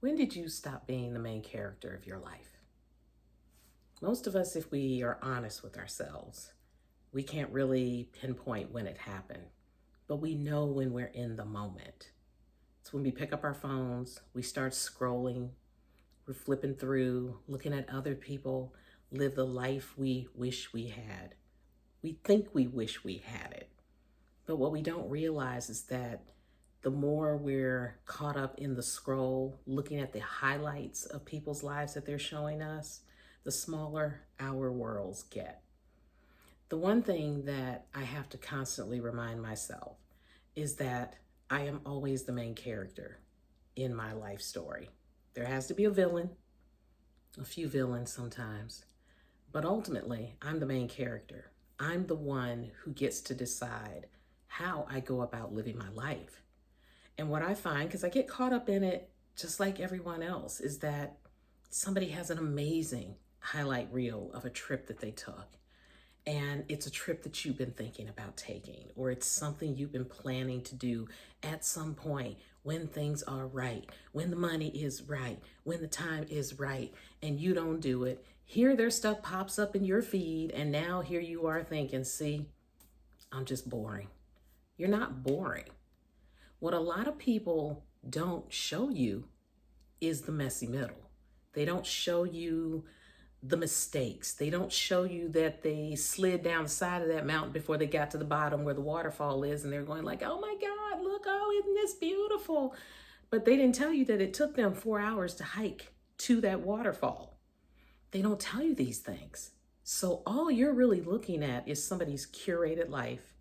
When did you stop being the main character of your life? Most of us, if we are honest with ourselves, we can't really pinpoint when it happened, but we know when we're in the moment. It's when we pick up our phones, we start scrolling, we're flipping through, looking at other people live the life we wish we had. We think we wish we had it. But what we don't realize is that the more we're caught up in the scroll, looking at the highlights of people's lives that they're showing us, the smaller our worlds get. The one thing that I have to constantly remind myself is that I am always the main character in my life story. There has to be a villain, a few villains sometimes, but ultimately I'm the main character. I'm the one who gets to decide how I go about living my life. And what I find, because I get caught up in it just like everyone else, is that somebody has an amazing highlight reel of a trip that they took. And it's a trip that you've been thinking about taking, or it's something you've been planning to do at some point when things are right, when the money is right, when the time is right, and you don't do it. Here their stuff pops up in your feed, and now here you are thinking, see, I'm just boring. You're not boring. What a lot of people don't show you is the messy middle. They don't show you the mistakes. They don't show you that they slid down the side of that mountain before they got to the bottom where the waterfall is, and they're going like, oh my God, look, oh, isn't this beautiful? But they didn't tell you that it took them 4 hours to hike to that waterfall. They don't tell you these things. So all you're really looking at is somebody's curated life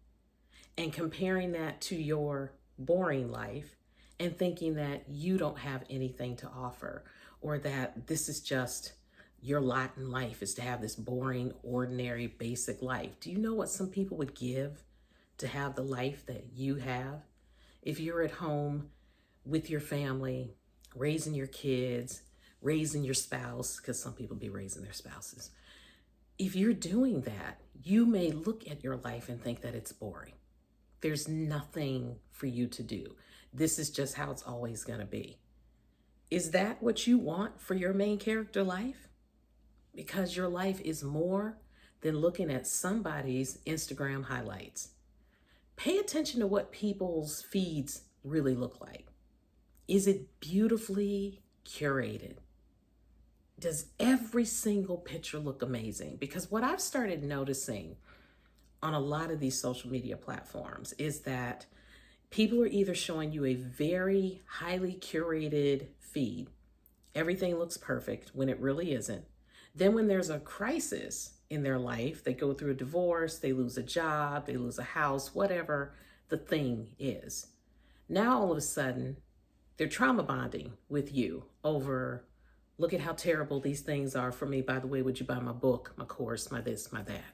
and comparing that to your boring life and thinking that you don't have anything to offer, or that this is just your lot in life is to have this boring, ordinary, basic life. Do you know what some people would give to have the life that you have? If you're at home with your family, raising your kids, raising your spouse, because some people be raising their spouses. If you're doing that, you may look at your life and think that it's boring. There's nothing for you to do. This is just how it's always going to be. Is that what you want for your main character life? Because your life is more than looking at somebody's Instagram highlights. Pay attention to what people's feeds really look like. Is it beautifully curated? Does every single picture look amazing? Because what I've started noticing on a lot of these social media platforms is that people are either showing you a very highly curated feed. Everything looks perfect when it really isn't. Then when there's a crisis in their life, they go through a divorce, they lose a job, they lose a house, whatever the thing is. Now all of a sudden, they're trauma bonding with you over, look at how terrible these things are for me. By the way, would you buy my book, my course, my this, my that?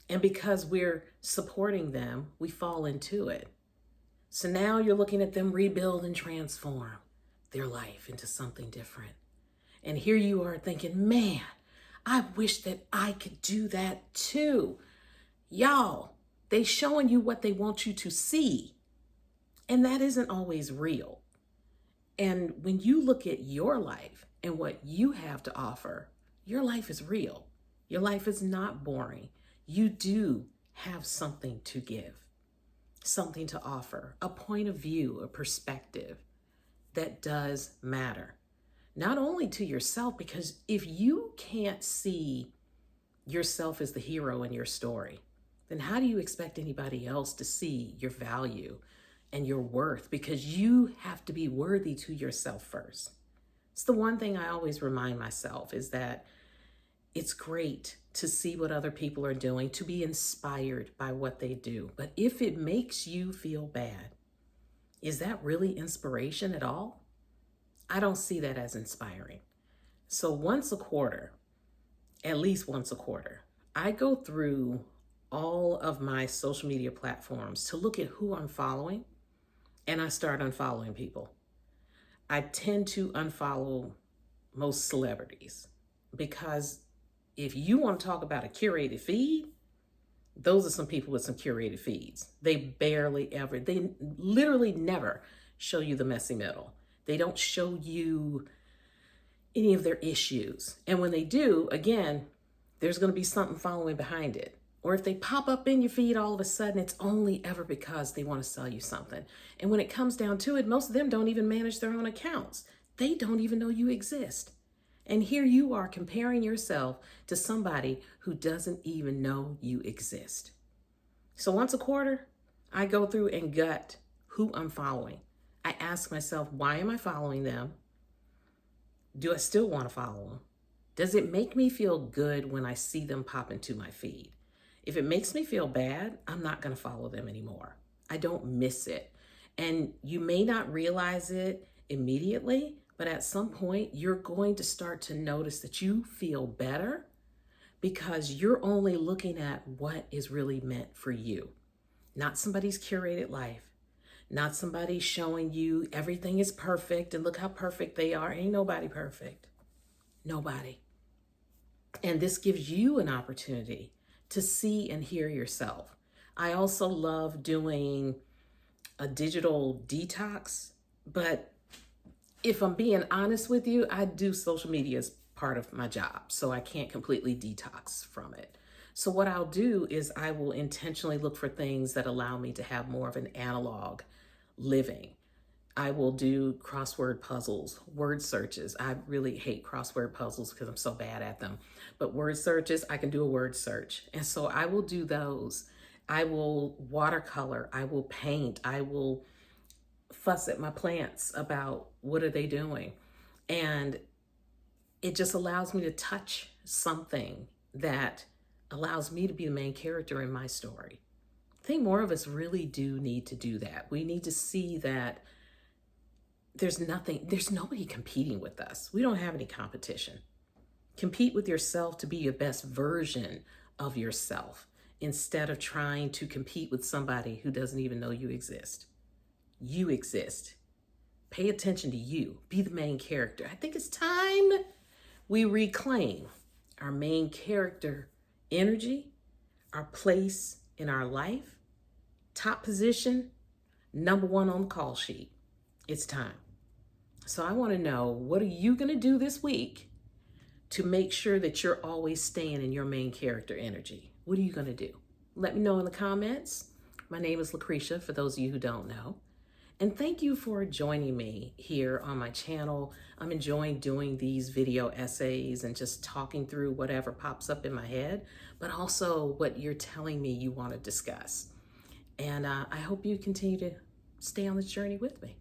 And because we're supporting them, we fall into it. So now you're looking at them rebuild and transform their life into something different. And here you are thinking, man, I wish that I could do that too. Y'all, they showing you what they want you to see. And that isn't always real. And when you look at your life and what you have to offer, your life is real. Your life is not boring. You do have something to give, something to offer, a point of view, a perspective that does matter. Not only to yourself, because if you can't see yourself as the hero in your story, then how do you expect anybody else to see your value and your worth? Because you have to be worthy to yourself first. It's the one thing I always remind myself is that it's great to see what other people are doing, to be inspired by what they do. But if it makes you feel bad, is that really inspiration at all? I don't see that as inspiring. So once a quarter, at least once a quarter, I go through all of my social media platforms to look at who I'm following, and I start unfollowing people. I tend to unfollow most celebrities because if you want to talk about a curated feed, those are some people with some curated feeds. They literally never show you the messy middle. They don't show you any of their issues. And when they do, again, there's going to be something following behind it. Or if they pop up in your feed all of a sudden, it's only ever because they want to sell you something. And when it comes down to it, most of them don't even manage their own accounts. They don't even know you exist. And here you are comparing yourself to somebody who doesn't even know you exist. So once a quarter, I go through and gut who I'm following. I ask myself, why am I following them? Do I still want to follow them? Does it make me feel good when I see them pop into my feed? If it makes me feel bad, I'm not going to follow them anymore. I don't miss it. And you may not realize it immediately, but at some point you're going to start to notice that you feel better because you're only looking at what is really meant for you, not somebody's curated life. Not somebody showing you everything is perfect and look how perfect they are. Ain't nobody perfect. Nobody. And this gives you an opportunity to see and hear yourself. I also love doing a digital detox, but if I'm being honest with you, I do social media as part of my job, so I can't completely detox from it. So what I'll do is I will intentionally look for things that allow me to have more of an analog living. I will do crossword puzzles, word searches. I really hate crossword puzzles because I'm so bad at them. But word searches, I can do a word search. And so I will do those. I will watercolor. I will paint. I will fuss at my plants about what are they doing. And it just allows me to touch something that allows me to be the main character in my story. I think more of us really do need to do that. We need to see that there's nobody competing with us. We don't have any competition. Compete with yourself to be your best version of yourself instead of trying to compete with somebody who doesn't even know you exist. You exist. Pay attention to you. Be the main character. I think it's time we reclaim our main character energy, our place in our life, top position, number one on the call sheet. It's time. So I want to know, what are you going to do this week to make sure that you're always staying in your main character energy? What are you going to do? Let me know in the comments. My name is Lucretia, for those of you who don't know. And thank you for joining me here on my channel. I'm enjoying doing these video essays and just talking through whatever pops up in my head, but also what you're telling me you want to discuss. And I hope you continue to stay on this journey with me.